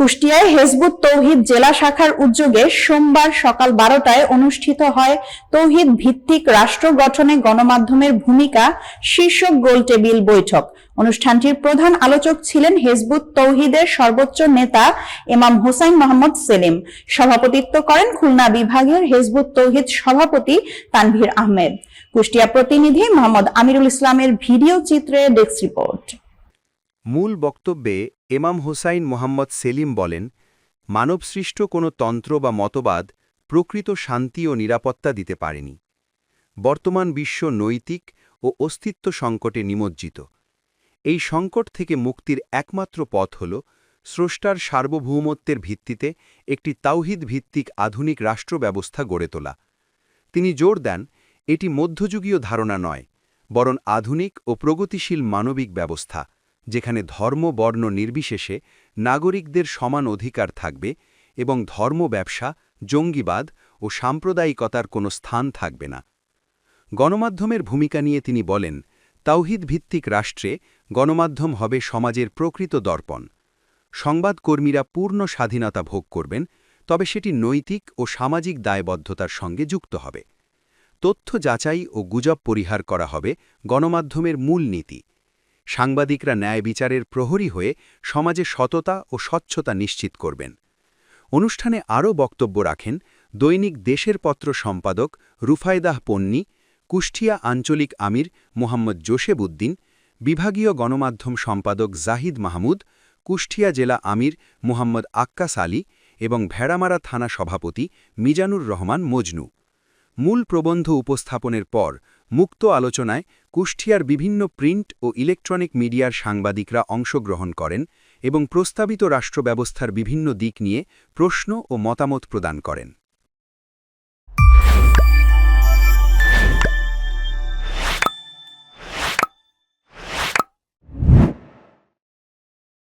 কুষ্টিয়ায় হেজবুত তৌহিদ জেলা শাখার উদ্যোগে সোমবার সকাল 12টায় অনুষ্ঠিত হয় তৌহিদ ভিত্তিক রাষ্ট্র গঠনে গণমাধ্যমের ভূমিকা শীর্ষক গোলটেবিল বৈঠক। অনুষ্ঠানটির প্রধান আলোচক ছিলেন হেজবুত তৌহিদের সর্বোচ্চ নেতা ইমাম হোসাইন মোহাম্মদ সেলিম। সভাপতিত্ব করেন খুলনা বিভাগের হেজবুত তৌহিদ সভাপতি তানভীর আহমেদ। কুষ্টিয়া প্রতিনিধি মোহাম্মদ আমিরুল ইসলামের ভিডিও চিত্রে ডেস্ক রিপোর্ট। মূল বক্তব্যে ইমাম হোসাইন মোহাম্মদ সেলিম বলেন, মানবসৃষ্ট কোনো তন্ত্র বা মতবাদ প্রকৃত শান্তি ও নিরাপত্তা দিতে পারেনি। বর্তমান বিশ্ব নৈতিক ও অস্তিত্ব সংকটে নিমজ্জিত। এই সংকট থেকে মুক্তির একমাত্র পথ হল স্রষ্টার সার্বভৌমত্বের ভিত্তিতে একটি তাওহিদ ভিত্তিক আধুনিক রাষ্ট্র ব্যবস্থা গড়ে তোলা। তিনি জোর দেন, এটি মধ্যযুগীয় ধারণা নয়, বরং আধুনিক ও প্রগতিশীল মানবিক ব্যবস্থা, যেখানে ধর্ম বর্ণ নির্বিশেষে নাগরিকদের সমান অধিকার থাকবে এবং ধর্ম ব্যবসা, জঙ্গিবাদ ও সাম্প্রদায়িকতার কোনো স্থান থাকবে না। গণমাধ্যমের ভূমিকা নিয়ে তিনি বলেন, তাওহিদ ভিত্তিক রাষ্ট্রে গণমাধ্যম হবে সমাজের প্রকৃত দর্পণ। সংবাদকর্মীরা পূর্ণ স্বাধীনতা ভোগ করবেন, তবে সেটি নৈতিক ও সামাজিক দায়বদ্ধতার সঙ্গে যুক্ত হবে। তথ্য যাচাই ও গুজব পরিহার করা হবে গণমাধ্যমের মূল নীতি। সাংবাদিকরা ন্যায় বিচারের প্রহরী হয়ে সমাজে সততা ও স্বচ্ছতা নিশ্চিত করবেন। অনুষ্ঠানে আরও বক্তব্য রাখেন দৈনিক দেশের পত্র সম্পাদক রুফায়দাহ পন্নী, কুষ্টিয়া আঞ্চলিক আমির মোহাম্মদ জোসেব উদ্দিন, বিভাগীয় গণমাধ্যম সম্পাদক জাহিদ মাহমুদ, কুষ্টিয়া জেলা আমির মোহাম্মদ আক্কাস আলী এবং ভেড়ামারা থানা সভাপতি মিজানুর রহমান মজনু। মূল প্রবন্ধ উপস্থাপনের পর মুক্ত আলোচনায় কুষ্টিয়ার বিভিন্ন প্রিন্ট ও ইলেকট্রনিক মিডিয়ার সাংবাদিকরা অংশগ্রহণ করেন এবং প্রস্তাবিত রাষ্ট্র ব্যবস্থার বিভিন্ন দিক নিয়ে প্রশ্ন ও মতামত প্রদান করেন।